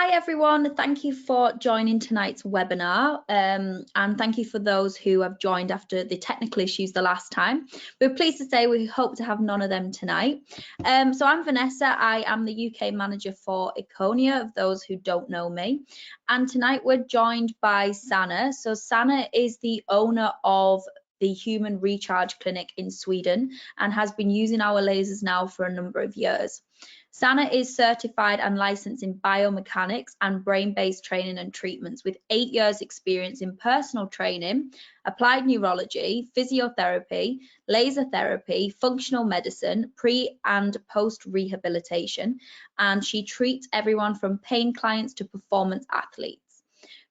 Hi everyone, thank you for joining tonight's webinar and thank you for those who have joined after the technical issues the last time. We're pleased to say we hope to have none of them tonight. So I'm Vanessa, I am the UK manager for Erchonia, of those who don't know me. And tonight we're joined by Sanna. So Sanna is the owner of the Human Recharge Clinic in Sweden and has been using our lasers now for a number of years. Sanna is certified and licensed in biomechanics and brain-based training and treatments with 8 years experience in personal training, applied neurology, physiotherapy, laser therapy, functional medicine, pre and post rehabilitation, and she treats everyone from pain clients to performance athletes.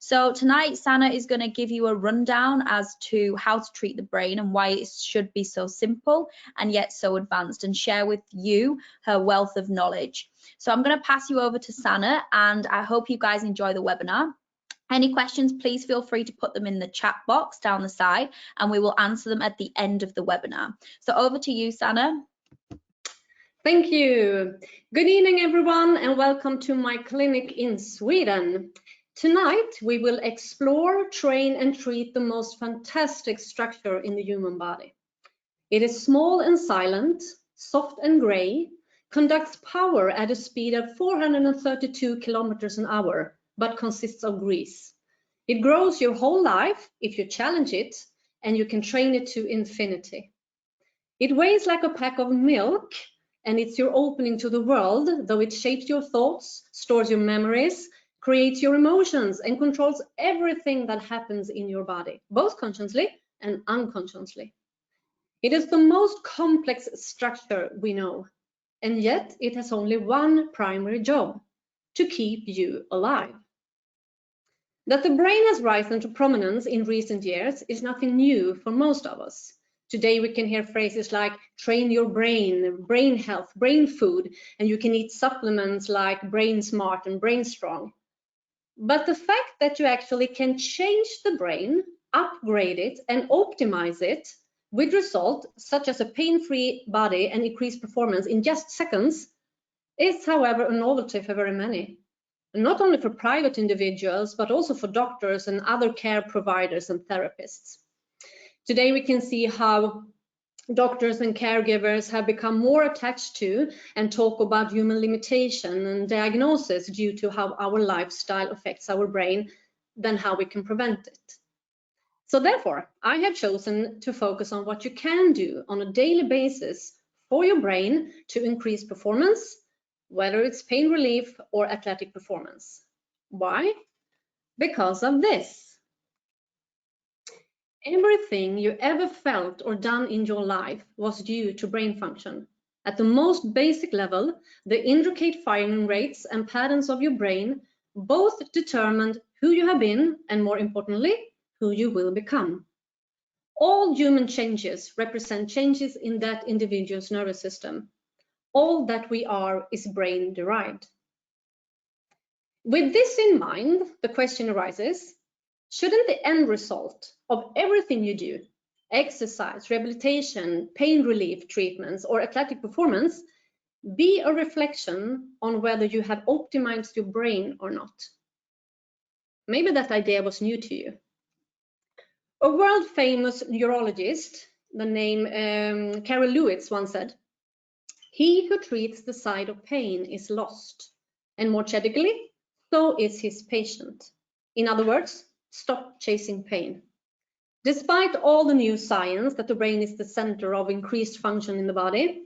So tonight, Sanna is going to give you a rundown as to how to treat the brain and why it should be so simple and yet so advanced, and share with you her wealth of knowledge. So I'm going to pass you over to Sanna, and I hope you guys enjoy the webinar. Any questions, please feel free to put them in the chat box down the side, and we will answer them at the end of the webinar. So over to you, Sanna. Thank you. Good evening, everyone, and welcome to my clinic in Sweden. Tonight, we will explore, train, and treat the most fantastic structure in the human body. It is small and silent, soft and gray, conducts power at a speed of 432 kilometers an hour, but consists of grease. It grows your whole life if you challenge it, and you can train it to infinity. It weighs like a pack of milk, and it's your opening to the world, though it shapes your thoughts, stores your memories, creates your emotions, and controls everything that happens in your body, both consciously and unconsciously. It is the most complex structure we know, and yet it has only one primary job: to keep you alive. That the brain has risen to prominence in recent years is nothing new for most of us. Today we can hear phrases like train your brain, brain health, brain food, and you can eat supplements like Brain Smart and Brain Strong. But the fact that you actually can change the brain, upgrade it, and optimize it with results such as a pain-free body and increased performance in just seconds is, however, a novelty for very many. Not only for private individuals, but also for doctors and other care providers and therapists. Today we can see how doctors and caregivers have become more attached to and talk about human limitation and diagnosis due to how our lifestyle affects our brain than how we can prevent it. So therefore, I have chosen to focus on what you can do on a daily basis for your brain to increase performance, whether it's pain relief or athletic performance. Why? Because of this. Everything you ever felt or done in your life was due to brain function. At the most basic level, the intricate firing rates and patterns of your brain both determined who you have been and, more importantly, who you will become. All human changes represent changes in that individual's nervous system. All that we are is brain-derived. With this in mind, the question arises, shouldn't the end result of everything you do, exercise, rehabilitation, pain relief treatments, or athletic performance, be a reflection on whether you have optimized your brain or not? Maybe that idea was new to you. A world-famous neurologist, the name Carol Lewis, once said, "He who treats the side of pain is lost, and more tragically, so is his patient." In other words, stop chasing pain. Despite all the new science that the brain is the center of increased function in the body,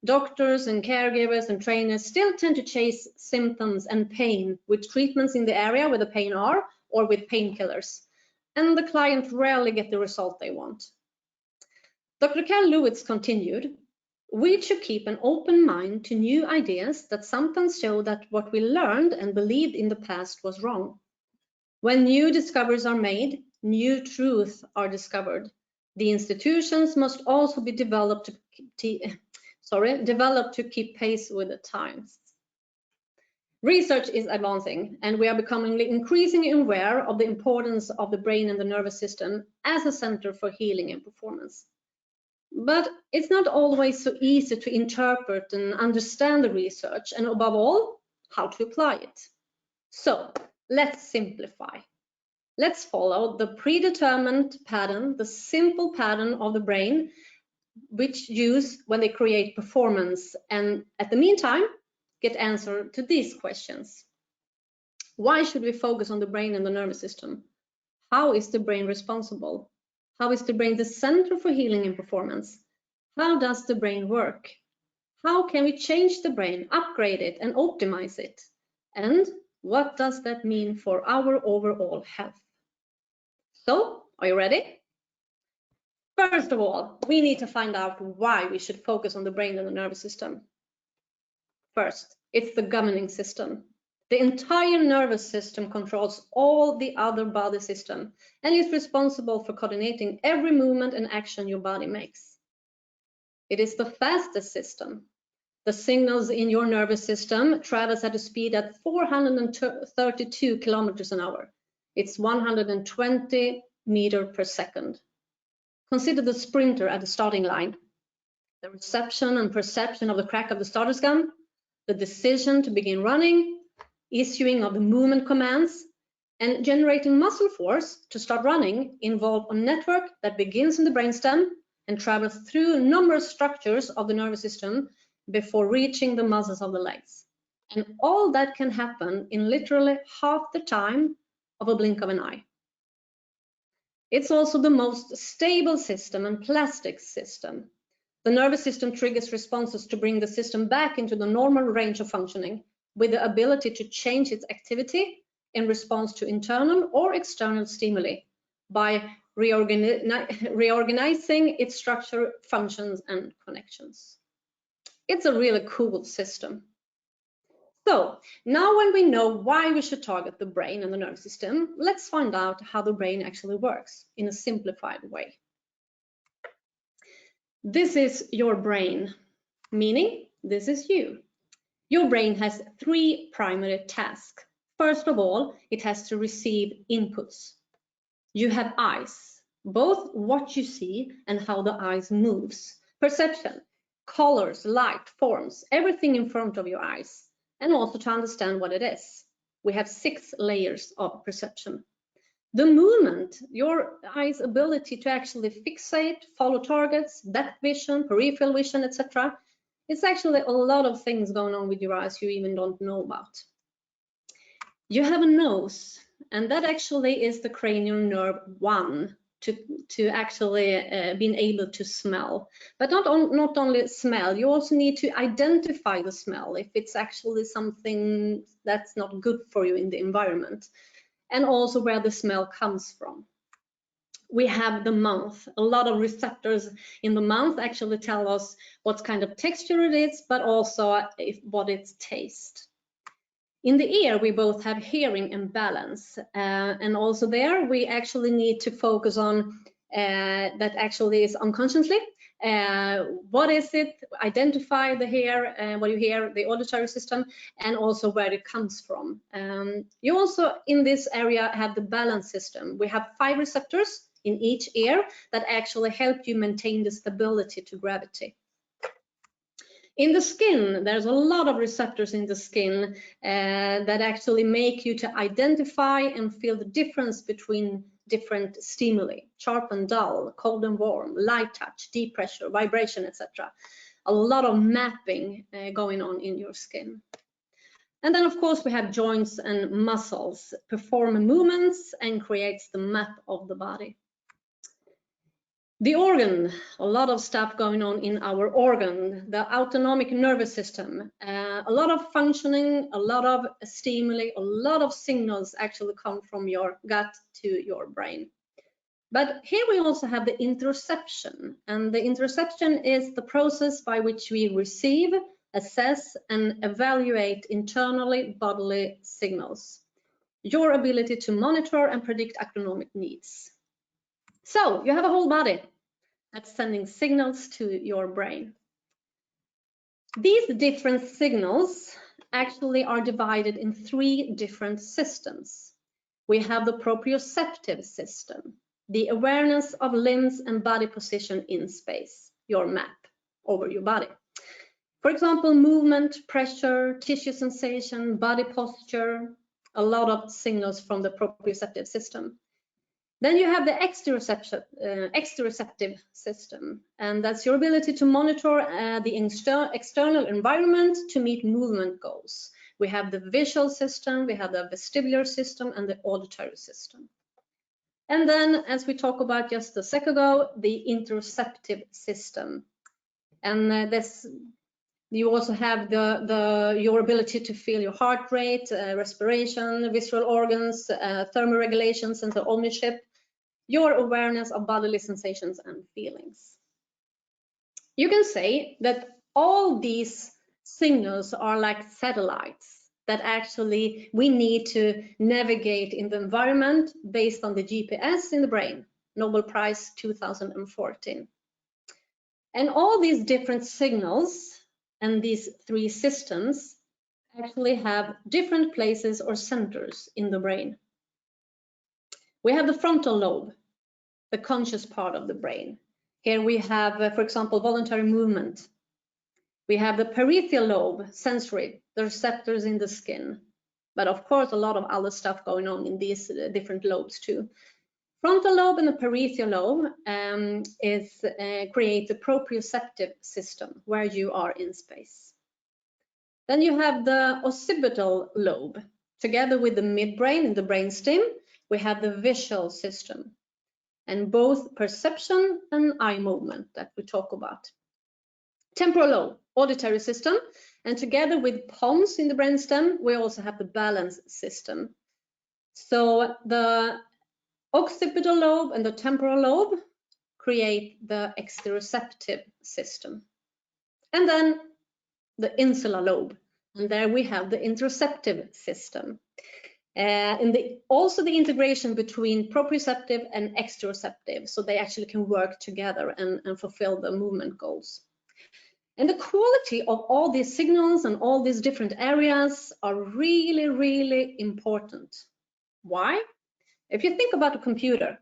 doctors and caregivers and trainers still tend to chase symptoms and pain with treatments in the area where the pain are or with painkillers, and the client rarely get the result they want. Dr. Carol Lewis continued, "We should keep an open mind to new ideas that sometimes show that what we learned and believed in the past was wrong. When new discoveries are made, new truths are discovered. The institutions must also be developed to keep pace with the times." Research is advancing, and we are becoming increasingly aware of the importance of the brain and the nervous system as a center for healing and performance. But it's not always so easy to interpret and understand the research, and above all, how to apply it. So let's simplify. Let's follow the predetermined pattern, the simple pattern of the brain, which use when they create performance, and at the meantime get answer to these questions. Why should we focus on the brain and the nervous system? How is the brain responsible? How is the brain the center for healing and performance? How does the brain work? How can we change the brain, upgrade it and optimize it? And what does that mean for our overall health? So, are you ready? First of all, we need to find out why we should focus on the brain and the nervous system. First, it's the governing system. The entire nervous system controls all the other body system and is responsible for coordinating every movement and action your body makes. It is the fastest system. The signals in your nervous system travels at a speed at 432 kilometers an hour. It's 120 meters per second. Consider the sprinter at the starting line. The reception and perception of the crack of the starter's gun, the decision to begin running, issuing of the movement commands, and generating muscle force to start running involve a network that begins in the brainstem and travels through numerous structures of the nervous system before reaching the muscles of the legs. And all that can happen in literally half the time of a blink of an eye. It's also the most stable system and plastic system. The nervous system triggers responses to bring the system back into the normal range of functioning, with the ability to change its activity in response to internal or external stimuli by reorganizing its structure, functions, and connections. It's a really cool system. So now when we know why we should target the brain and the nervous system, let's find out how the brain actually works in a simplified way. This is your brain, meaning this is you. Your brain has three primary tasks. First of all, it has to receive inputs. You have eyes, both what you see and how the eyes moves. Perception, colors, light, forms, everything in front of your eyes, and also to understand what it is. We have 6 layers of perception. The movement, your eye's ability to actually fixate, follow targets, depth vision, peripheral vision, etc. It's actually a lot of things going on with your eyes you even don't know about. You have a nose, and that actually is the cranial nerve 1 to actually being able to smell. But not only smell, you also need to identify the smell if it's actually something that's not good for you in the environment, and also where the smell comes from. We have the mouth. A lot of receptors in the mouth actually tell us what kind of texture it is, but also what its taste. In the ear, we both have hearing and balance, and also there we actually need to focus on that actually is unconsciously. What is it? Identify the hair, what you hear, the auditory system, and also where it comes from. You also in this area have the balance system. We have 5 receptors in each ear that actually help you maintain the stability to gravity. In the skin, there's a lot of receptors in the skin that actually make you to identify and feel the difference between different stimuli, sharp and dull, cold and warm, light touch, deep pressure, vibration, etc. A lot of mapping going on in your skin. And then of course we have joints and muscles, perform movements and creates the map of the body. The organ, a lot of stuff going on in our organ, the autonomic nervous system, a lot of functioning, a lot of stimuli, a lot of signals actually come from your gut to your brain. But here we also have the interoception, and the interoception is the process by which we receive, assess, and evaluate internally bodily signals. Your ability to monitor and predict autonomic needs. So you have a whole body that's sending signals to your brain. These different signals actually are divided in 3 different systems. We have the proprioceptive system, the awareness of limbs and body position in space, your map over your body. For example, movement, pressure, tissue sensation, body posture, a lot of signals from the proprioceptive system. Then you have the exteroceptive system, and that's your ability to monitor the external environment to meet movement goals. We have the visual system, we have the vestibular system, and the auditory system. And then, as we talked about just a sec ago, the interoceptive system. And you also have your ability to feel your heart rate, respiration, visceral organs, thermoregulation, sense of ownership, your awareness of bodily sensations and feelings. You can say that all these signals are like satellites that actually we need to navigate in the environment based on the GPS in the brain, Nobel Prize 2014. And all these different signals and these three systems actually have different places or centers in the brain. We have the frontal lobe, the conscious part of the brain. Here we have, for example, voluntary movement. We have the peripheral lobe, sensory, the receptors in the skin. But of course, a lot of other stuff going on in these different lobes too. Frontal lobe and the peripheral lobe create the proprioceptive system where you are in space. Then you have the occipital lobe. Together with the midbrain and the brainstem, we have the visual system, and both perception and eye movement that we talk about. Temporal lobe, auditory system, and together with pons in the brainstem, we also have the balance system. So the occipital lobe and the temporal lobe create the exteroceptive system. And then the insular lobe, and there we have the interoceptive system. And also the integration between proprioceptive and exteroceptive, so they actually can work together and fulfill the movement goals. And the quality of all these signals and all these different areas are really, really important. Why? If you think about a computer,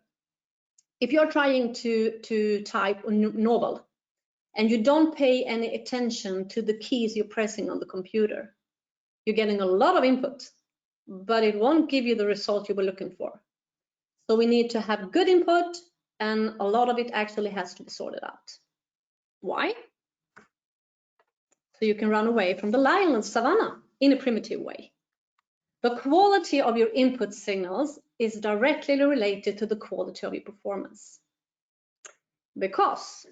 if you're trying to type a novel and you don't pay any attention to the keys you're pressing on the computer, you're getting a lot of input, but it won't give you the result you were looking for. So we need to have good input, and a lot of it actually has to be sorted out. Why? So you can run away from the lion and savannah in a primitive way. The quality of your input signals is directly related to the quality of your performance. Because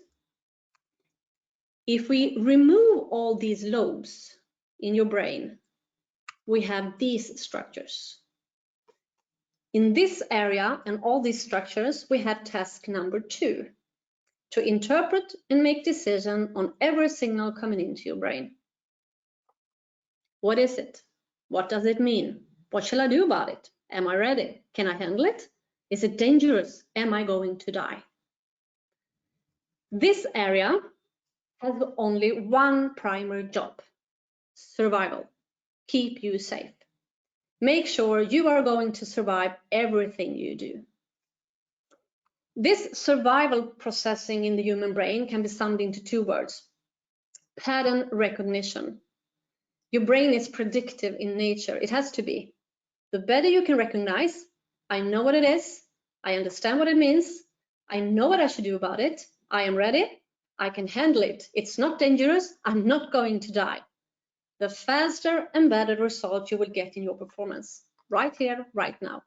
if we remove all these lobes in your brain, we have these structures. In this area and all these structures, we have task number 2, to interpret and make decision on every signal coming into your brain. What is it? What does it mean? What shall I do about it? Am I ready? Can I handle it? Is it dangerous? Am I going to die? This area has only one primary job: survival. Keep you safe. Make sure you are going to survive everything you do. This survival processing in the human brain can be summed into 2 words: pattern recognition. Your brain is predictive in nature. It has to be. The better you can recognize, I know what it is, I understand what it means, I know what I should do about it, I am ready, I can handle it, it's not dangerous, I'm not going to die. The faster and better result you will get in your performance, right here, right now,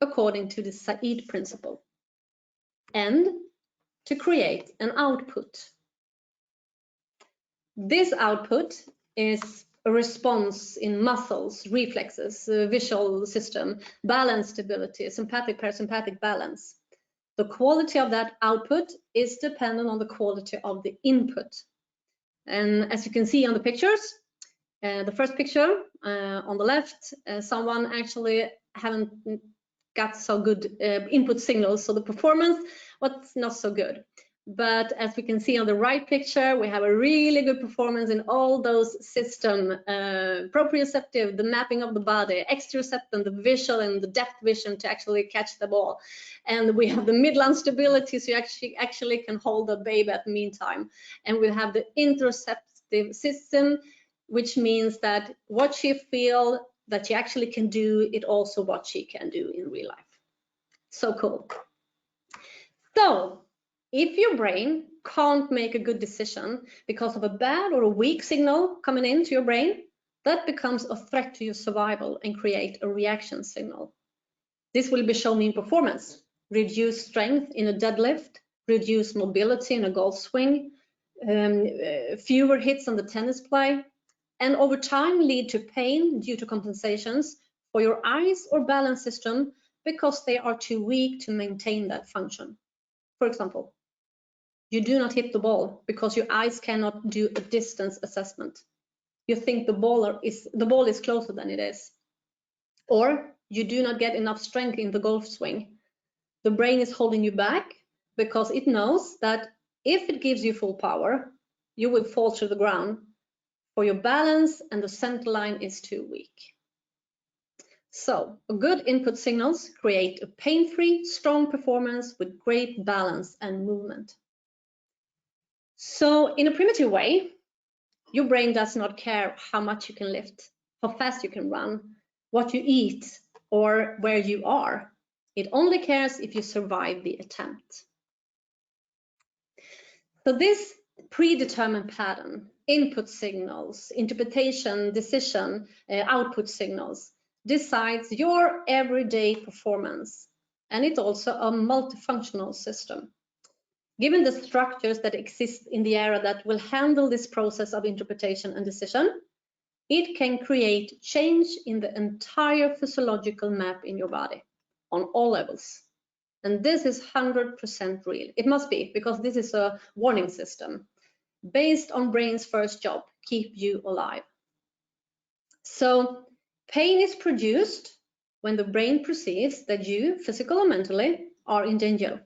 according to the SAID principle. And to create an output. This output is a response in muscles, reflexes, visual system, balance stability, sympathetic, parasympathetic balance. The quality of that output is dependent on the quality of the input. And as you can see on the pictures, the first picture on the left, someone actually haven't got so good input signals, so the performance was not so good. But as we can see on the right picture, we have a really good performance in all those systems: proprioceptive, the mapping of the body, exteroceptive, the visual and the depth vision to actually catch the ball. And we have the midline stability, so you actually can hold the baby at the meantime. And we have the interoceptive system, which means that what you feel, that she actually can do it also what she can do in real life. So cool. So if your brain can't make a good decision because of a bad or a weak signal coming into your brain, that becomes a threat to your survival and create a reaction signal. This will be shown in performance: reduced strength in a deadlift, reduced mobility in a golf swing, fewer hits on the tennis play, and over time lead to pain due to compensations for your eyes or balance system because they are too weak to maintain that function. For example, you do not hit the ball because your eyes cannot do a distance assessment. You think the ball is closer than it is. Or you do not get enough strength in the golf swing. The brain is holding you back because it knows that if it gives you full power, you will fall to the ground, for your balance and the center line is too weak. So good input signals create a pain-free, strong performance with great balance and movement. So in a primitive way, your brain does not care how much you can lift, how fast you can run, what you eat, or where you are. It only cares if you survive the attempt. So this predetermined pattern, input signals, interpretation, decision, output signals, decides your everyday performance. And it's also a multifunctional system. Given the structures that exist in the area that will handle this process of interpretation and decision, it can create change in the entire physiological map in your body on all levels. And this is 100% real. It must be, because this is a warning system based on brain's first job, keep you alive. So pain is produced when the brain perceives that you, physically or mentally, are in danger.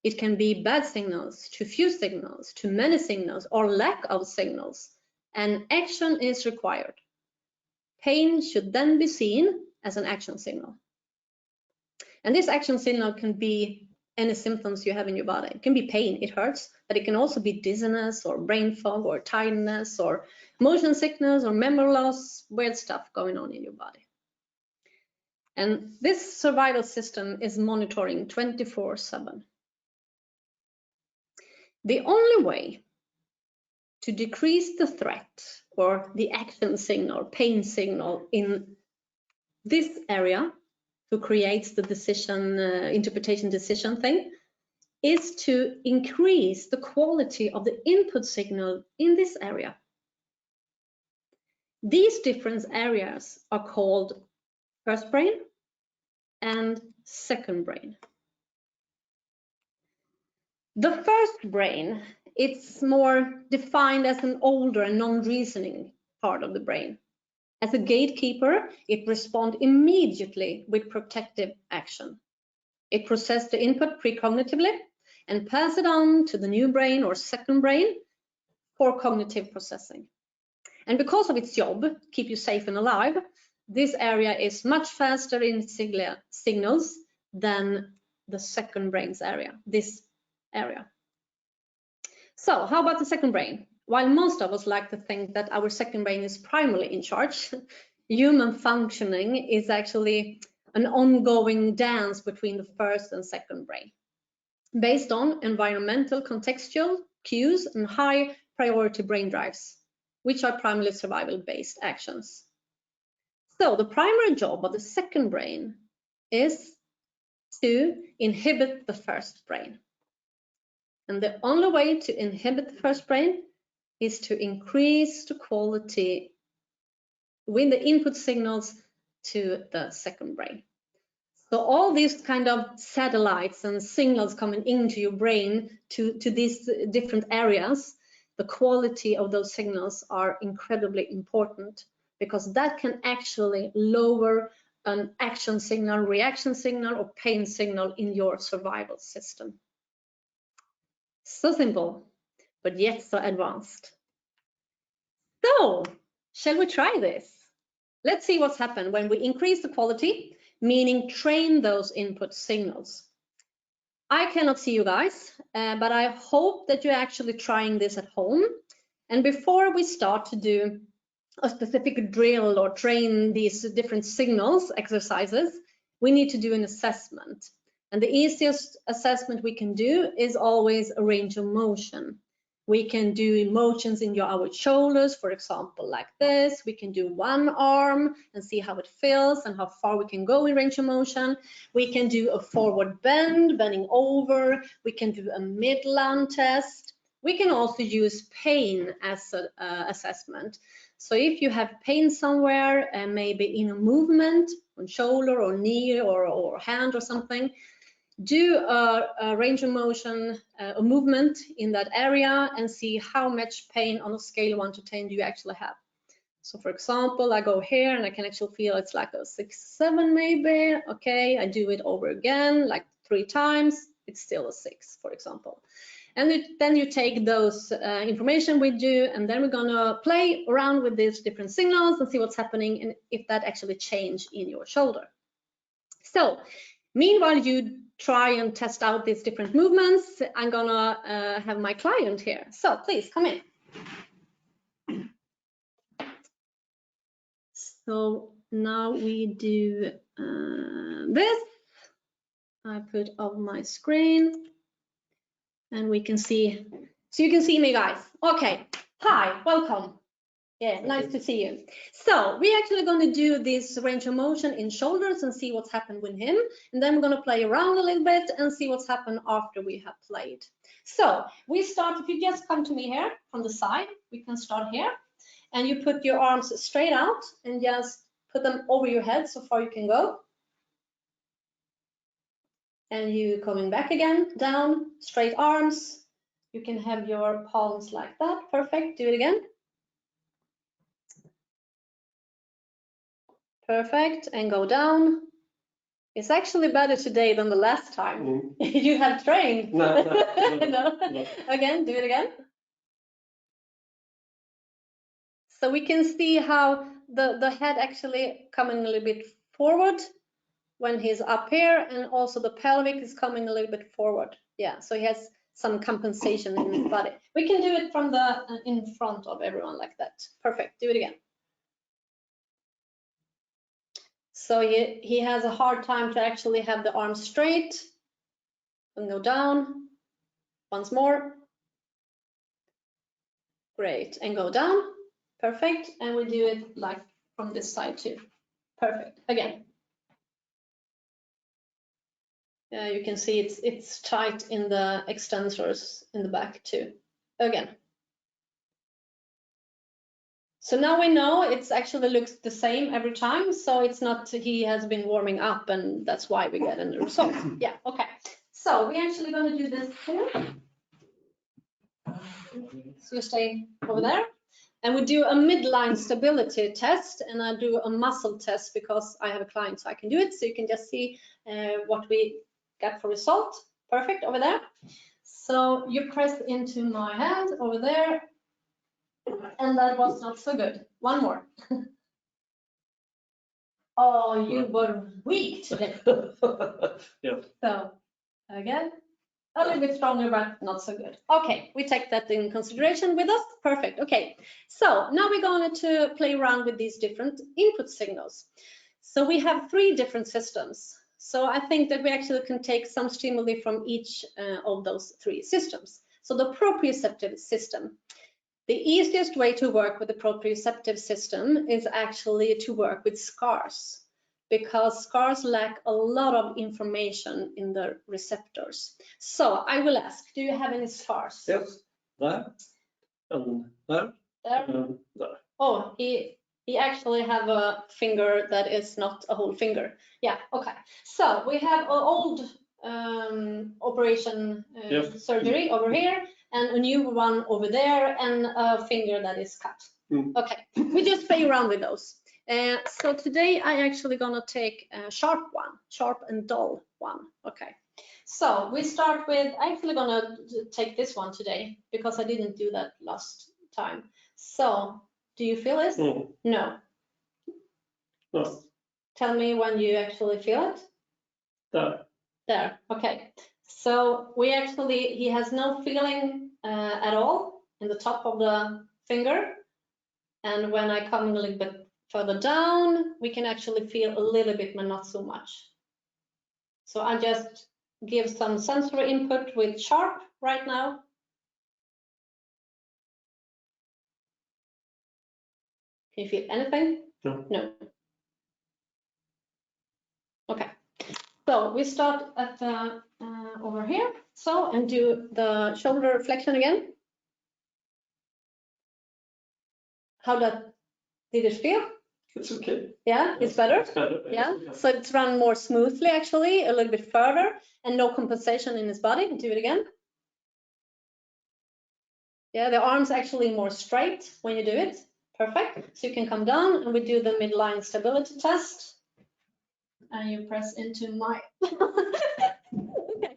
It can be bad signals, to few signals, to many signals, or lack of signals, and action is required. Pain should then be seen as an action signal. And this action signal can be any symptoms you have in your body. It can be pain, it hurts, but it can also be dizziness or brain fog or tiredness or motion sickness or memory loss, weird stuff going on in your body. And this survival system is monitoring 24/7. The only way to decrease the threat or the action signal, pain signal in this area, who creates the decision, interpretation decision thing, is to increase the quality of the input signal in this area. These different areas are called first brain and second brain. The first brain, it's more defined as an older and non-reasoning part of the brain. As a gatekeeper, it responds immediately with protective action. It processes the input precognitively and passes it on to the new brain or second brain for cognitive processing. And because of its job, keep you safe and alive, this area is much faster in signals than the second brain's area, this area. So how about the second brain? While most of us like to think that our second brain is primarily in charge, human functioning is actually an ongoing dance between the first and second brain, based on environmental contextual cues and high priority brain drives, which are primarily survival-based actions. So the primary job of the second brain is to inhibit the first brain. And the only way to inhibit the first brain is to increase the quality with the input signals to the second brain. So all these kind of satellites and signals coming into your brain to these different areas, the quality of those signals are incredibly important, because that can actually lower an action signal, reaction signal, or pain signal in your survival system. So simple, but yet so advanced. So, shall we try this? Let's see what's happened when we increase the quality, meaning train those input signals. I cannot see you guys, but I hope that you're actually trying this at home. And before we start to do a specific drill or train these different signals, exercises, we need to do an assessment. And the easiest assessment we can do is always a range of motion. We can do motions in our shoulders, for example, like this. We can do one arm and see how it feels and how far we can go in range of motion. We can do a forward bend, bending over. We can do a mid-lunge test. We can also use pain as an assessment. So if you have pain somewhere, maybe in a movement, on shoulder or knee or hand or something, do a range of motion, a movement in that area and see how much pain on a scale 1 to 10 do you actually have. So for example, I go here and I can actually feel it's like a 6, 7 maybe. Okay, I do it over again, like 3 times, it's still a 6, for example. And then you take those information we do, and then we're gonna play around with these different signals and see what's happening and if that actually change in your shoulder. So meanwhile, you try and test out these different movements. I'm gonna have my client here. So please come in. So now we do this. I put on my screen and we can see, so you can see me, guys. Okay, hi, welcome. Yeah, nice to see you. So we're actually going to do this range of motion in shoulders and see what's happened with him. And then we're going to play around a little bit and see what's happened after we have played. So we start, if you just come to me here from the side, we can start here. And you put your arms straight out and just put them over your head so far you can go. And you coming back again, down, straight arms. You can have your palms like that. Perfect. Do it again. Perfect, and go down. It's actually better today than the last time. You have trained. No. No. Again, do it again. So we can see how the head actually coming a little bit forward when he's up here, and also the pelvic is coming a little bit forward. Yeah, so he has some compensation in his body. We can do it from the in front of everyone like that. Perfect, do it again. So he has a hard time to actually have the arms straight. And go down. Once more. Great. And go down. Perfect. And we do it like from this side too. Perfect. Again. You can see it's tight in the extensors in the back too. Again. So now we know it's actually looks the same every time. So it's not he has been warming up and that's why we get a result. Yeah, okay. So we're actually going to do this too. So you stay over there. And we do a midline stability test, and I do a muscle test because I have a client so I can do it. So you can just see what we got for result. Perfect, over there. So you press into my hand over there. And that was not so good. One more. Oh, you were weak today. Yeah. So again, a little bit stronger, but not so good. Okay, we take that in consideration with us. Perfect. Okay, so now we're going to play around with these different input signals. So we have 3 different systems. So I think that we actually can take some stimuli from each of those 3 systems. So the proprioceptive system. The easiest way to work with the proprioceptive system is actually to work with scars, because scars lack a lot of information in the receptors. So I will ask, do you have any scars? Yes, there, and there, There? and there. Oh, he actually have a finger that is not a whole finger. Yeah, okay. So we have an old operation surgery over here, and a new one over there, and a finger that is cut. Okay, we just play around with those. So today I actually gonna take a sharp one, sharp and dull one. Okay, so we start with, I'm actually gonna take this one today because I didn't do that last time. So do you feel it? No. No. Tell me when you actually feel it. There. There, okay. So we actually, he has no feeling at all in the top of the finger. And when I come a little bit further down, we can actually feel a little bit, but not so much. So I just give some sensory input with sharp right now. Can you feel anything? No. No. Okay. So we start at the over here. So, and do the shoulder flexion again. How did it feel? It's okay. Yeah, it's better. It's better. Yeah, so it's run more smoothly actually, a little bit further, and no compensation in his body. Do it again. Yeah, the arms actually more straight when you do it. Perfect. So you can come down and we do the midline stability test. And you press into my. Okay.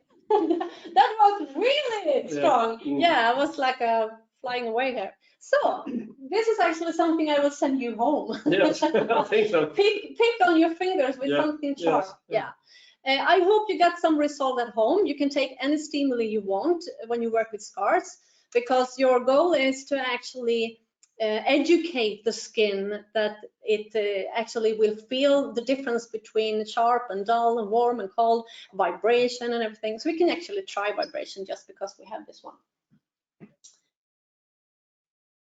That was really strong. Yeah, I was like flying away here. So this is actually something I will send you home. Yes, I think so. Pick on your fingers with something sharp. Yes, yeah. I hope you got some result at home. You can take any stimuli you want when you work with scars, because your goal is to actually educate the skin that it actually will feel the difference between sharp and dull and warm and cold, vibration and everything. So we can actually try vibration just because we have this one.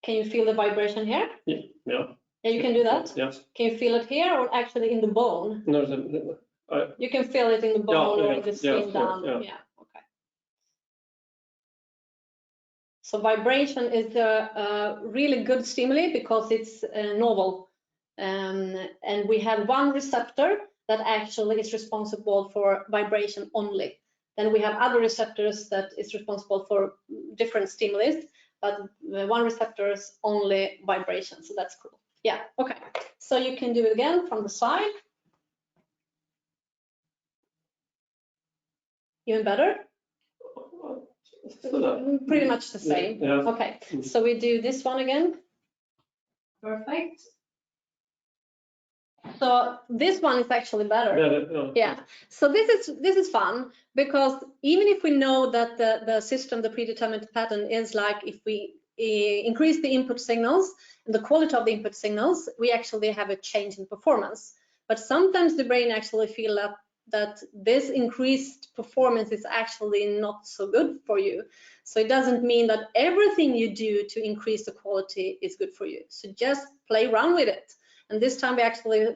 Can you feel the vibration here? Yeah. Yeah, you can do that? Yes. Can you feel it here or actually in the bone? No, You can feel it in the bone or the skin down. Yeah. Okay. So vibration is a really good stimuli because it's novel. And we have one receptor that actually is responsible for vibration only. Then we have other receptors that is responsible for different stimuli, but one receptor is only vibration, so that's cool. Yeah, okay. So you can do it again from the side. Even better? Pretty much the same. Yeah. Okay, so we do this one again. Perfect. So this one is actually better. Yeah. So this is fun because even if we know that the system, the predetermined pattern is like if we increase the input signals and the quality of the input signals, we actually have a change in performance. But sometimes the brain actually feel that this increased performance is actually not so good for you. So it doesn't mean that everything you do to increase the quality is good for you. So just play around with it. And this time we actually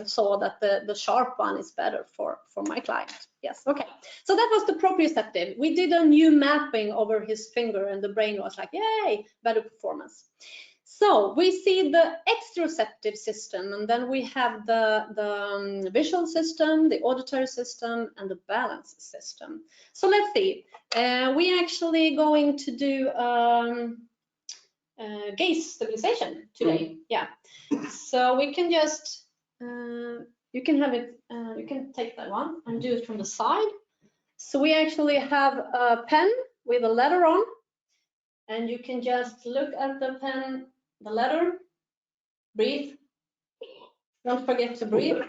saw that the sharp one is better for my client. Yes, okay. So that was the proprioceptive. We did a new mapping over his finger and the brain was like, yay, better performance. So we see the exteroceptive system, and then we have the visual system, the auditory system, and the balance system. So let's see. We actually going to do gaze stabilization today. Yeah. So we can just you can have it. You can take that one and do it from the side. So we actually have a pen with a letter on, and you can just look at the pen, the letter, breathe. Don't forget to breathe.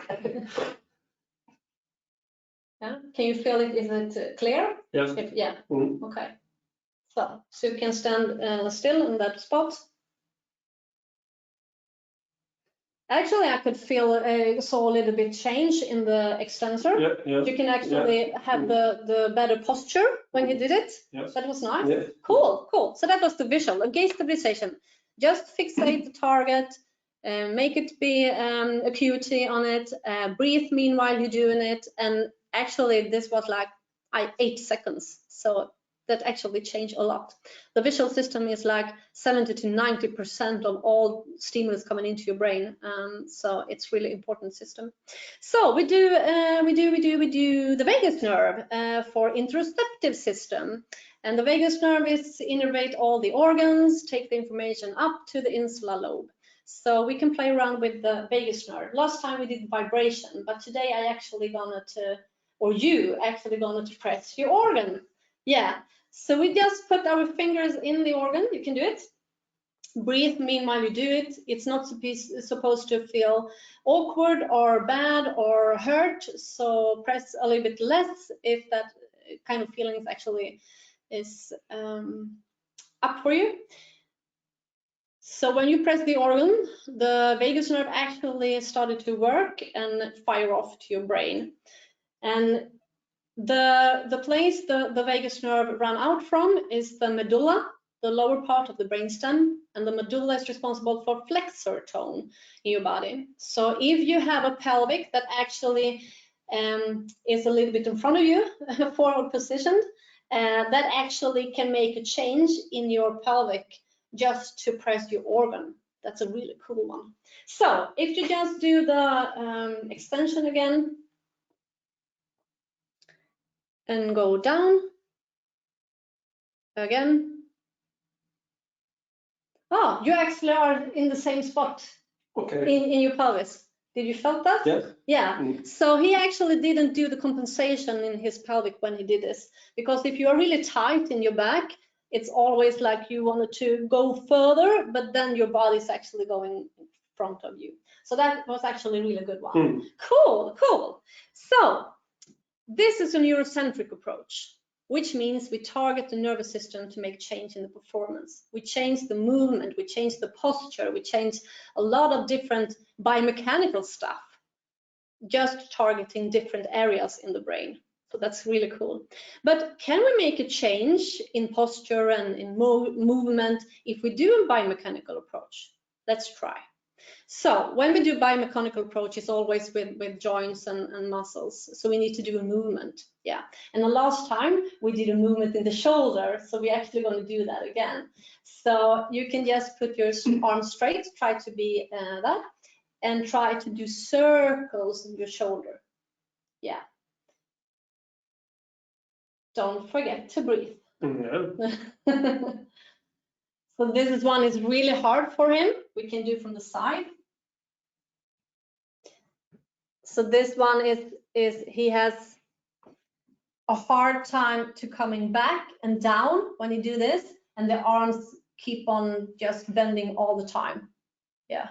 Yeah. Can you feel it? Is it clear? Yes. Yeah. Okay. So you can stand still in that spot. Actually, I could feel saw a little bit change in the extensor. Yeah. You can actually have the better posture when you did it. Yes. That was nice. Yeah. Cool. So that was the visual. A gaze stabilization. Just fixate the target, make it be acuity on it, breathe meanwhile you're doing it. And actually, this was like 8 seconds. So that actually changed a lot. The visual system is like 70 to 90% of all stimulus coming into your brain. So it's really important system. So we do the vagus nerve for interoceptive system. And the vagus nerve is innervate all the organs, take the information up to the insular lobe. So we can play around with the vagus nerve. Last time we did vibration, but today I actually gonna you actually gonna press your organ. Yeah. So we just put our fingers in the organ. You can do it. Breathe meanwhile you do it. It's not supposed to feel awkward or bad or hurt. So press a little bit less if that kind of feeling actually is up for you. So when you press the organ, the vagus nerve actually started to work and fire off to your brain. And the place the vagus nerve ran out from is the medulla, the lower part of the brainstem, and the medulla is responsible for flexor tone in your body. So if you have a pelvic that actually is a little bit in front of you, forward positioned, that actually can make a change in your pelvic just to press your organ. That's a really cool one. So if you just do the extension again and go down again. Oh, you actually are in the same spot. Okay. In your pelvis. Did you felt that? Yes. Yeah. So he actually didn't do the compensation in his pelvic when he did this, because if you are really tight in your back, it's always like you wanted to go further, but then your body's actually going in front of you. So that was actually a really good one. Cool, cool. So this is a neurocentric approach, which means we target the nervous system to make change in the performance. We change the movement, we change the posture, we change a lot of different biomechanical stuff, just targeting different areas in the brain. So that's really cool. But can we make a change in posture and in movement if we do a biomechanical approach? Let's try. So when we do biomechanical approach, it's always with joints and muscles. So we need to do a movement. Yeah. And the last time we did a movement in the shoulder. So we're actually going to do that again. So you can just put your arms straight, try to be that, and try to do circles in your shoulder. Yeah. Don't forget to breathe. Yeah. So this one is really hard for him. We can do from the side. So this one is he has a hard time to coming back and down when you do this, and the arms keep on just bending all the time. Yeah.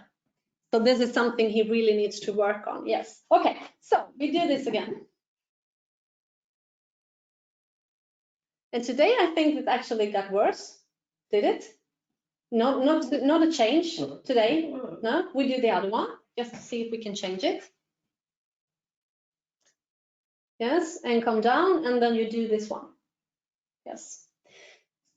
So this is something he really needs to work on. Yes. Okay. So we do this again. And today I think it actually got worse. Did it? No, not a change today. No, we do the other one just to see if we can change it. Yes, and come down, and then you do this one. Yes.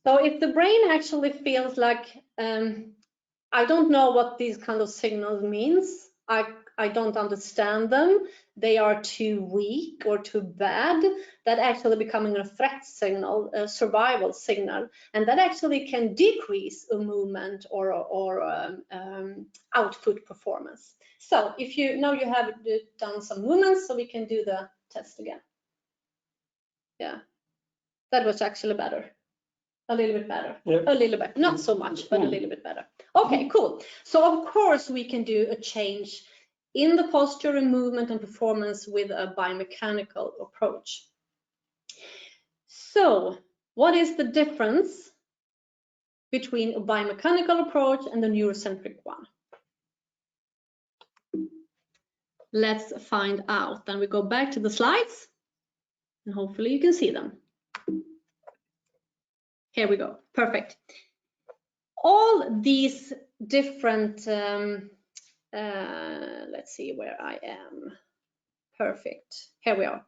So if the brain actually feels like, I don't know what these kind of signals means, I don't understand them, they are too weak or too bad, that actually becoming a threat signal, a survival signal, and that actually can decrease a movement or output performance. So if you now you have done some movements, so we can do the test again. Yeah, that was actually better. A little bit better. Yep. A little bit, not so much, but a little bit better. Okay, cool. So of course we can do a change in the posture and movement and performance with a biomechanical approach. So what is the difference between a biomechanical approach and the neurocentric one? Let's find out. Then we go back to the slides and hopefully you can see them. Here we go. Perfect. All these different, let's see where I am. Perfect. Here we are.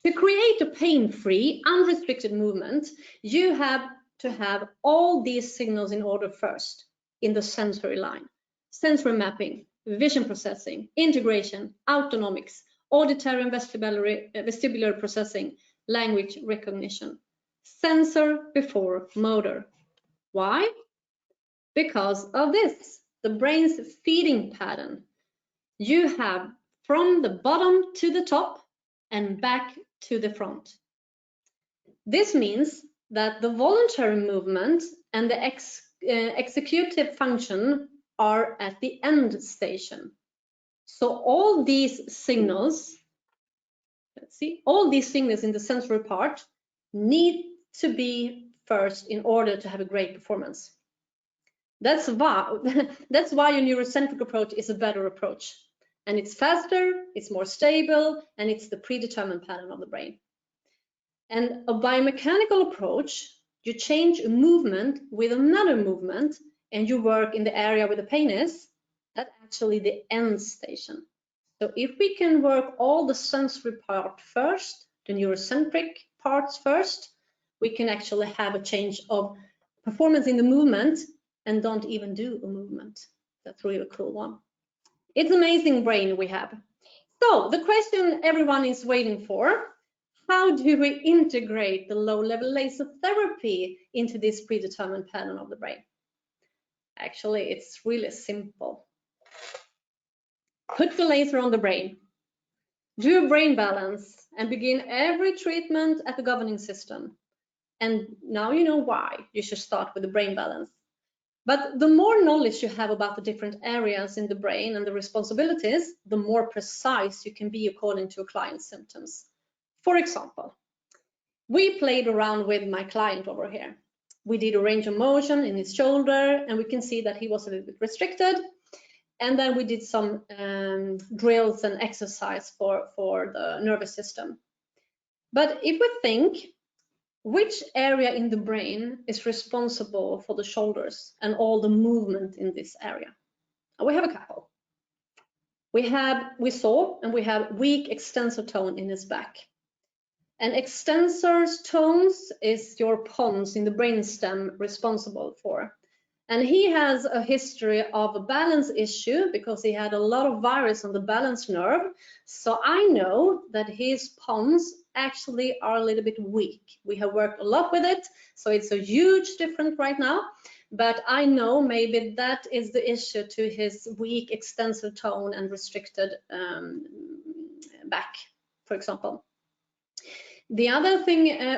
To create a pain-free, unrestricted movement, you have to have all these signals in order first in the sensory line. Sensory mapping, vision processing, integration, autonomics, auditory and vestibular processing, language recognition. Sensor before motor. Why? Because of this, the brain's feeding pattern. You have from the bottom to the top and back to the front. This means that the voluntary movement and the executive function are at the end station. So all these signals, let's see, all these signals in the sensory part need to be first in order to have a great performance. That's why a neurocentric approach is a better approach. And it's faster, it's more stable, and it's the predetermined pattern of the brain. And a biomechanical approach, you change a movement with another movement, and you work in the area where the pain is, that's actually the end station. So if we can work all the sensory part first, the neurocentric parts first, we can actually have a change of performance in the movement and don't even do a movement. That's a really cool one. It's amazing brain we have. So the question everyone is waiting for, how do we integrate the low-level laser therapy into this predetermined pattern of the brain? Actually, it's really simple. Put the laser on the brain, do a brain balance, and begin every treatment at the governing system. And now you know why you should start with the brain balance. But the more knowledge you have about the different areas in the brain and the responsibilities, the more precise you can be according to a client's symptoms. For example, we played around with my client over here. We did a range of motion in his shoulder, and we can see that he was a little bit restricted. And then we did some drills and exercise for the nervous system. But if we think, which area in the brain is responsible for the shoulders and all the movement in this area? We have a couple. We saw and we have weak extensor tone in his back. And extensors tones is your pons in the brainstem responsible for. And he has a history of a balance issue because he had a lot of virus on the balance nerve. So I know that his pons actually are a little bit weak. We have worked a lot with it, so it's a huge difference right now. But I know maybe that is the issue to his weak extensor tone and restricted back, for example. The other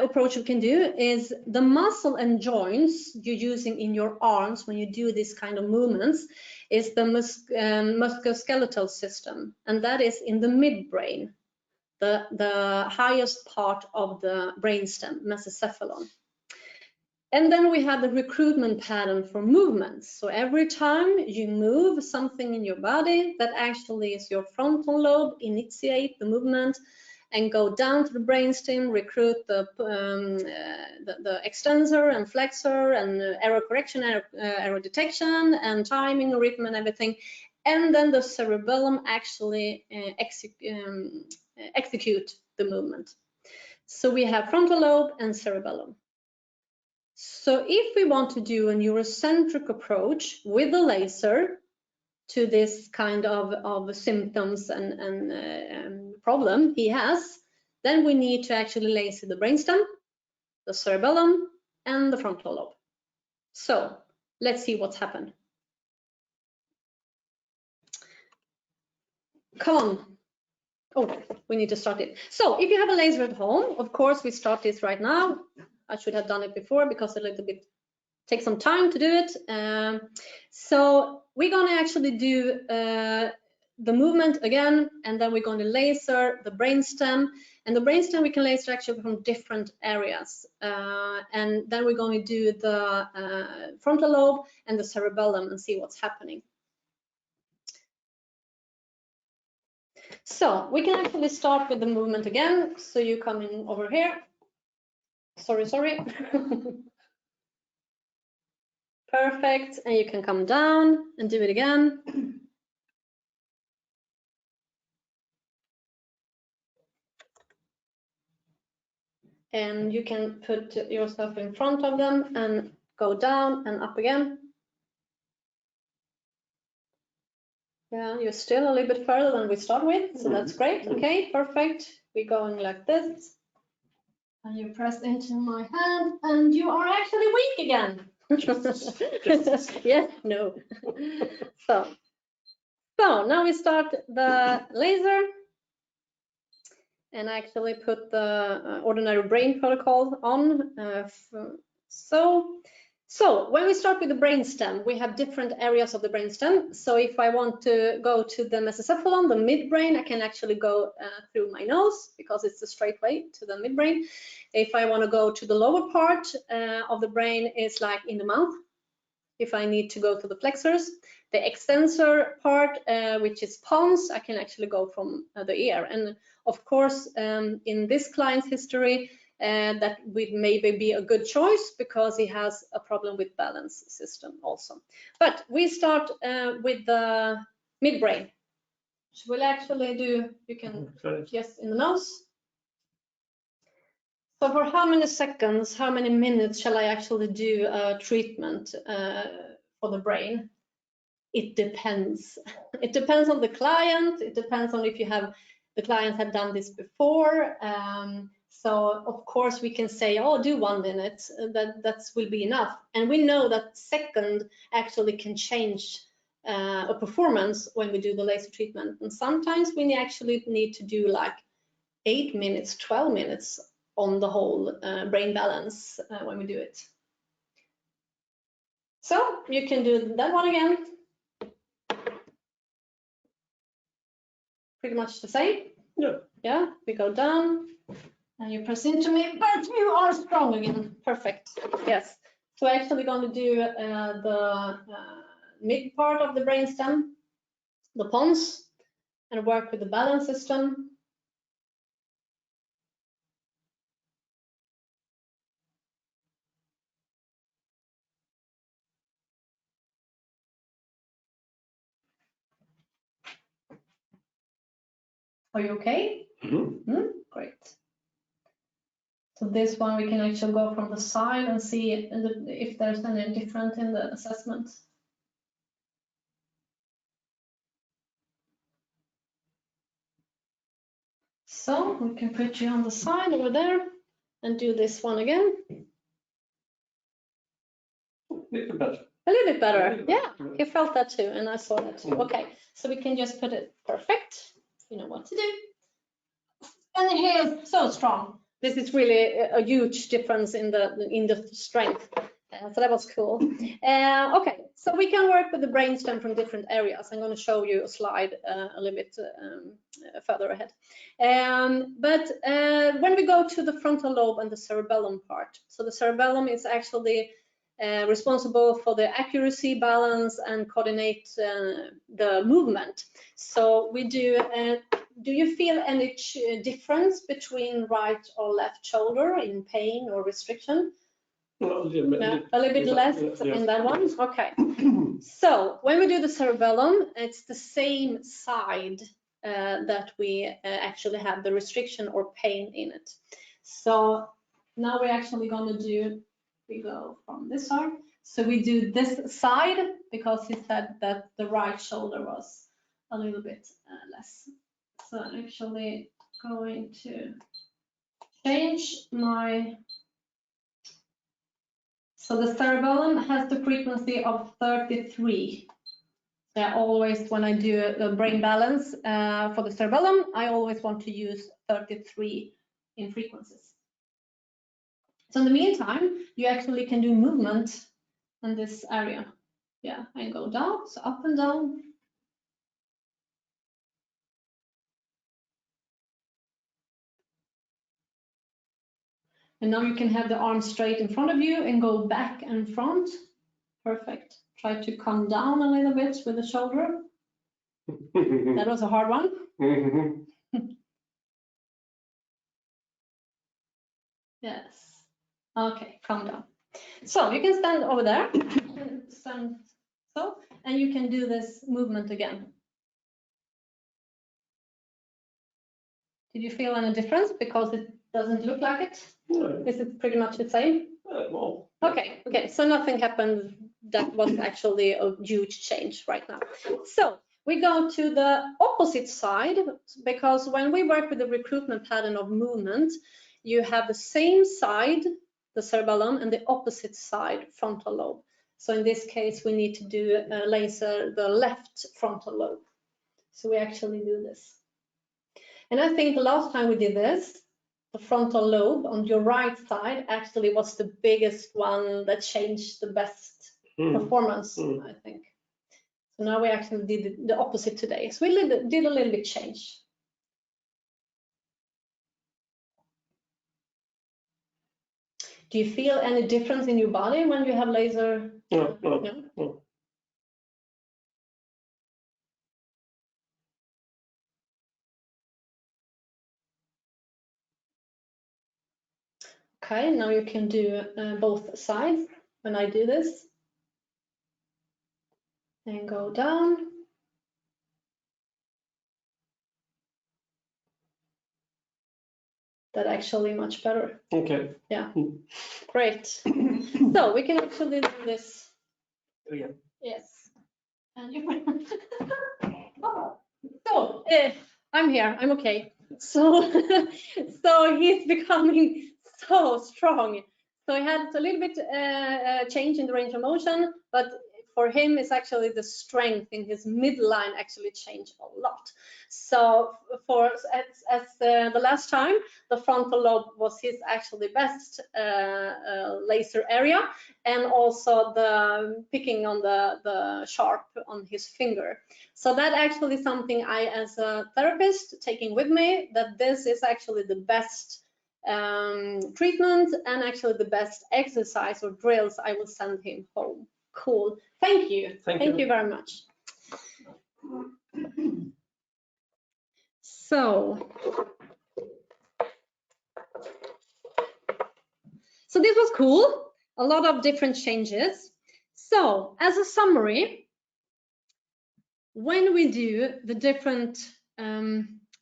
approach you can do is the muscle and joints you're using in your arms when you do this kind of movements is the musculoskeletal system, and that is in the midbrain, the highest part of the brainstem, mesencephalon. And then we have the recruitment pattern for movements. So every time you move something in your body, that actually is your frontal lobe initiate the movement and go down to the brainstem, recruit the extensor and flexor and error correction, error detection, and timing, rhythm, and everything. And then the cerebellum actually execute the movement. So we have frontal lobe and cerebellum. So if we want to do a neurocentric approach with the laser to this kind of symptoms and problem he has, then we need to actually laser the brainstem, the cerebellum, and the frontal lobe. So let's see what's happened. Come on. Oh, we need to start it. So if you have a laser at home, of course, we start this right now. I should have done it before because a little bit take some time to do it. So we're going to actually do the movement again, and then we're going to laser the brainstem. And the brainstem we can laser actually from different areas. And then we're going to do the frontal lobe and the cerebellum and see what's happening. So we can actually start with the movement again. So you come in over here. Sorry. Perfect, and you can come down and do it again. And you can put yourself in front of them and go down and up again. Yeah, you're still a little bit further than we start with, so that's great. Okay, perfect. We're going like this. And you press into my hand, and you are actually weak again. Yes, no. So now we start the laser and actually put the ordinary brain protocol on. So when we start with the brainstem, we have different areas of the brainstem. So if I want to go to the mesencephalon, the midbrain, I can actually go through my nose because it's a straight way to the midbrain. If I want to go to the lower part of the brain, it's like in the mouth. If I need to go to the flexors, the extensor part, which is pons, I can actually go from the ear. And of course, in this client's history, that would maybe be a good choice because he has a problem with balance system also. But we start with the midbrain. So we'll actually do, you can, yes, in the nose. So for how many seconds, how many minutes shall I actually do a treatment for the brain? It depends. It depends on the client. It depends on if you have, the client have done this before. So of course we can say, oh, do 1 minute, that will be enough. And we know that second actually can change a performance when we do the laser treatment. And sometimes we actually need to do like 8 minutes, 12 minutes on the whole brain balance when we do it. So you can do that one again. Pretty much the same. Yeah. Yeah, we go down and you press into me, but you are strong again. Perfect. Yes. So we're actually going to do the mid part of the brainstem, the pons, and work with the balance system. Are you okay? Great. So this one we can actually go from the side and see if there's any difference in the assessment. So we can put you on the side over there and do this one again. Little better. A little bit better. Yeah, you felt that too, and I saw that too. Okay, so we can just put it perfect. You know what to do. And here's so strong. This is really a huge difference in the strength. So that was cool. Okay, so we can work with the brainstem from different areas. I'm going to show you a slide a little bit further ahead. But when we go to the frontal lobe and the cerebellum part, so the cerebellum is actually responsible for the accuracy, balance, and coordinate the movement. So we do you feel any difference between right or left shoulder in pain or restriction? No, a little bit less in that one? Okay. So when we do the cerebellum, it's the same side that we actually have the restriction or pain in it. So now we're actually going to do, we go from this side. So we do this side because he said that the right shoulder was a little bit less. So I'm actually going to change my, so the cerebellum has the frequency of 33. So I always, when I do the brain balance for the cerebellum, I always want to use 33 in frequencies. So in the meantime, you actually can do movement in this area. Yeah, and go down, so up and down. And now you can have the arm straight in front of you and go back and front. Perfect. Try to come down a little bit with the shoulder. That was a hard one. Yes. Okay, calm down. So you can stand over there. Stand so, and you can do this movement again. Did you feel any difference because it doesn't look like it? No. Is it pretty much the same? Well, Okay, okay, so nothing happened that was actually a huge change right now. So we go to the opposite side, because when we work with the recruitment pattern of movement, you have the same side, the cerebellum, and the opposite side, frontal lobe. So in this case, we need to do laser the left frontal lobe. So we actually do this. And I think the last time we did this, the frontal lobe on your right side actually was the biggest one that changed the best performance, I think. So now we actually did the opposite today. So we did a little bit change. Do you feel any difference in your body when you have laser? No. Okay, now you can do both sides when I do this. And go down. That actually much better. Okay. Yeah, great. So we can actually do this. Oh, yeah. Yes. And you. So I'm here. I'm okay. So so he's becoming so strong. So he had a little bit change in the range of motion, but for him, it's actually the strength in his midline actually changed a lot. So for as the last time, the frontal lobe was his actually best laser area, and also the picking on the sharp on his finger. So that actually is something I, as a therapist, taking with me, that this is actually the best treatment and actually the best exercise or drills I will send him home. Cool. Thank you. Thank you very much. So this was cool. A lot of different changes. So as a summary, when we do the different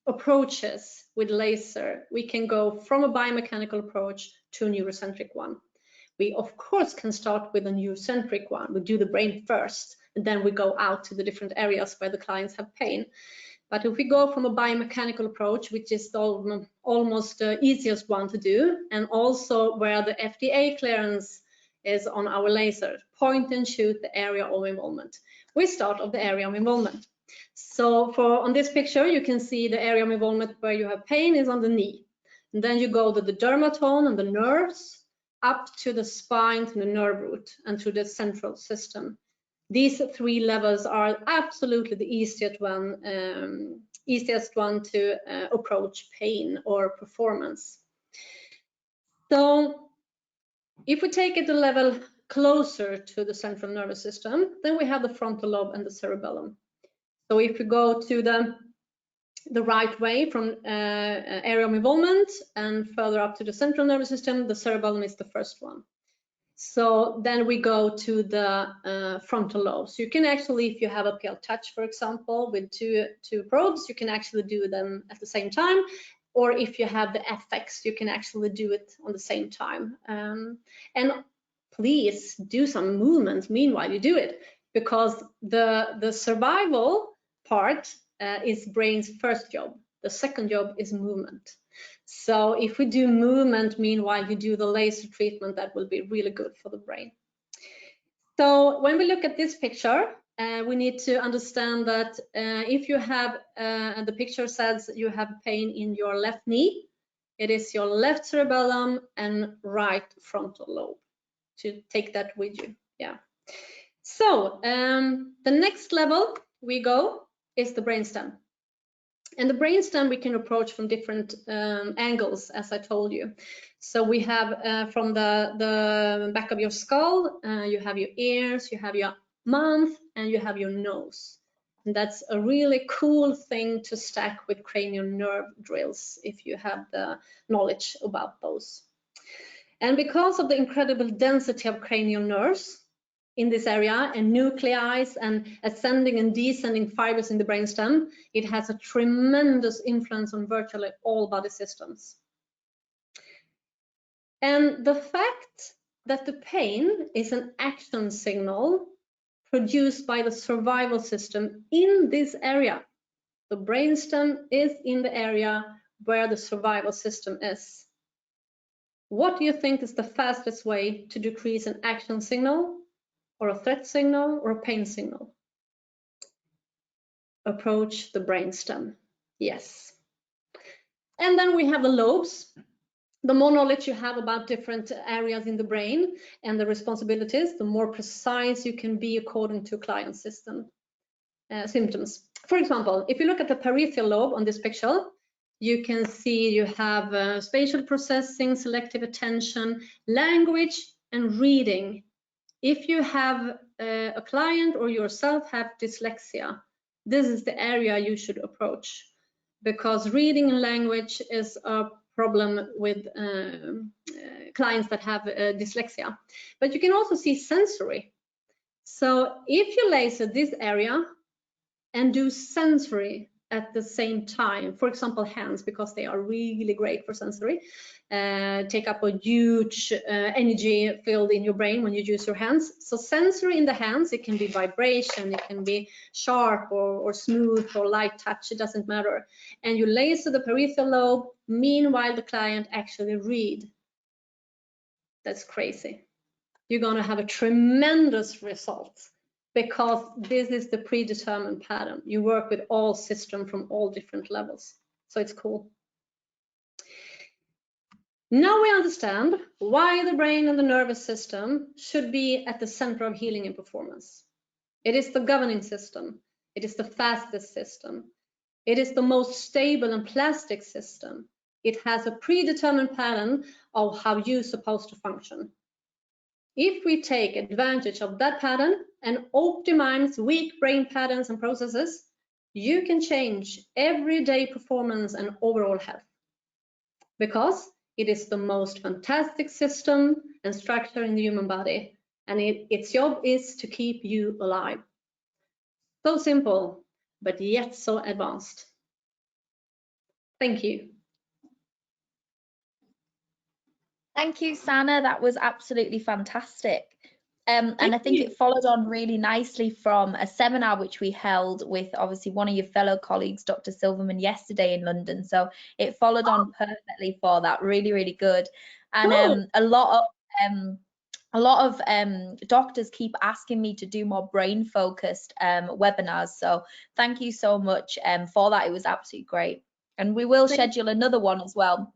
approaches with laser, we can go from a biomechanical approach to a neurocentric one. We, of course, can start with a neurocentric one. We do the brain first, and then we go out to the different areas where the clients have pain. But if we go from a biomechanical approach, which is almost the easiest one to do, and also where the FDA clearance is on our laser, point and shoot the area of involvement. We start of the area of involvement. So on this picture, you can see the area of involvement where you have pain is on the knee. And then you go to the dermatome and the nerves, up to the spine, to the nerve root, and to the central system. These three levels are absolutely the easiest one to approach pain or performance. So if we take it a level closer to the central nervous system, then we have the frontal lobe and the cerebellum. So if we go to the right way from area of involvement and further up to the central nervous system, the cerebellum is the first one. So then we go to the frontal lobe. So you can actually, if you have a PL touch, for example, with two probes, you can actually do them at the same time. Or if you have the FX, you can actually do it on the same time. And please do some movements meanwhile you do it, because the survival part is brain's first job. The second job is movement. So if we do movement meanwhile you do the laser treatment, that will be really good for the brain. So when we look at this picture, we need to understand that if you have, the picture says you have pain in your left knee, it is your left cerebellum and right frontal lobe, to take that with you. Yeah. So the next level we go is the brainstem. And the brainstem we can approach from different angles, as I told you. So we have from the back of your skull, you have your ears, you have your mouth, and you have your nose. And that's a really cool thing to stack with cranial nerve drills if you have the knowledge about those. And because of the incredible density of cranial nerves in this area and nuclei and ascending and descending fibers in the brainstem, it has a tremendous influence on virtually all body systems. And the fact that the pain is an action signal produced by the survival system in this area, the brainstem is in the area where the survival system is. What do you think is the fastest way to decrease an action signal, or a threat signal, or a pain signal? Approach the brainstem. Yes. And then we have the lobes. The more knowledge you have about different areas in the brain and the responsibilities, the more precise you can be according to client symptoms. For example, if you look at the parietal lobe on this picture, you can see you have spatial processing, selective attention, language, and reading. If you have a client or yourself have dyslexia, this is the area you should approach, because reading and language is a problem with clients that have dyslexia. But you can also see sensory. So if you laser this area and do sensory at the same time, for example, hands, because they are really great for sensory, take up a huge energy field in your brain when you use your hands. So sensory in the hands, it can be vibration, it can be sharp or smooth or light touch, it doesn't matter. And you laser the peripheral lobe, meanwhile the client actually read. That's crazy. You're going to have a tremendous result, because this is the predetermined pattern. You work with all systems from all different levels. So it's cool. Now we understand why the brain and the nervous system should be at the center of healing and performance. It is the governing system. It is the fastest system. It is the most stable and plastic system. It has a predetermined pattern of how you're supposed to function. If we take advantage of that pattern and optimize weak brain patterns and processes, you can change everyday performance and overall health. Because it is the most fantastic system and structure in the human body, and its job is to keep you alive. So simple, but yet so advanced. Thank you. Thank you, Sanna. That was absolutely fantastic. And I think it followed on really nicely from a seminar which we held with obviously one of your fellow colleagues, Dr. Silverman, yesterday in London. So it followed on perfectly for that. Really, really good. And a lot of doctors keep asking me to do more brain-focused webinars. So thank you so much for that. It was absolutely great. And we will schedule another one as well.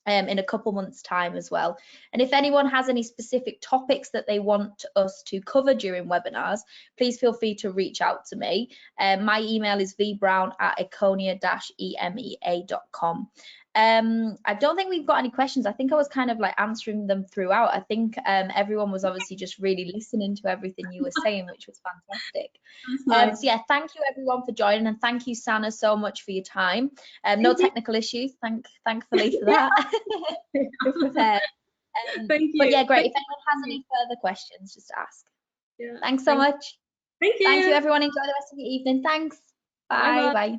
In a couple months' time as well. And if anyone has any specific topics that they want us to cover during webinars, please feel free to reach out to me. My email is vbrown@erchonia-emea.com. I don't think we've got any questions. I think I was kind of like answering them throughout. I think everyone was obviously just really listening to everything you were saying, which was fantastic. Nice. So yeah, thank you everyone for joining, and thank you, Sanna, so much for your time. No technical issues, thankfully for that. Prepared. Thank you. But yeah, great. If anyone has any further questions, just ask. Yeah. Thanks so much. Thank you. Thank you, everyone. Enjoy the rest of your evening. Thanks. Bye. Bye-bye. Bye.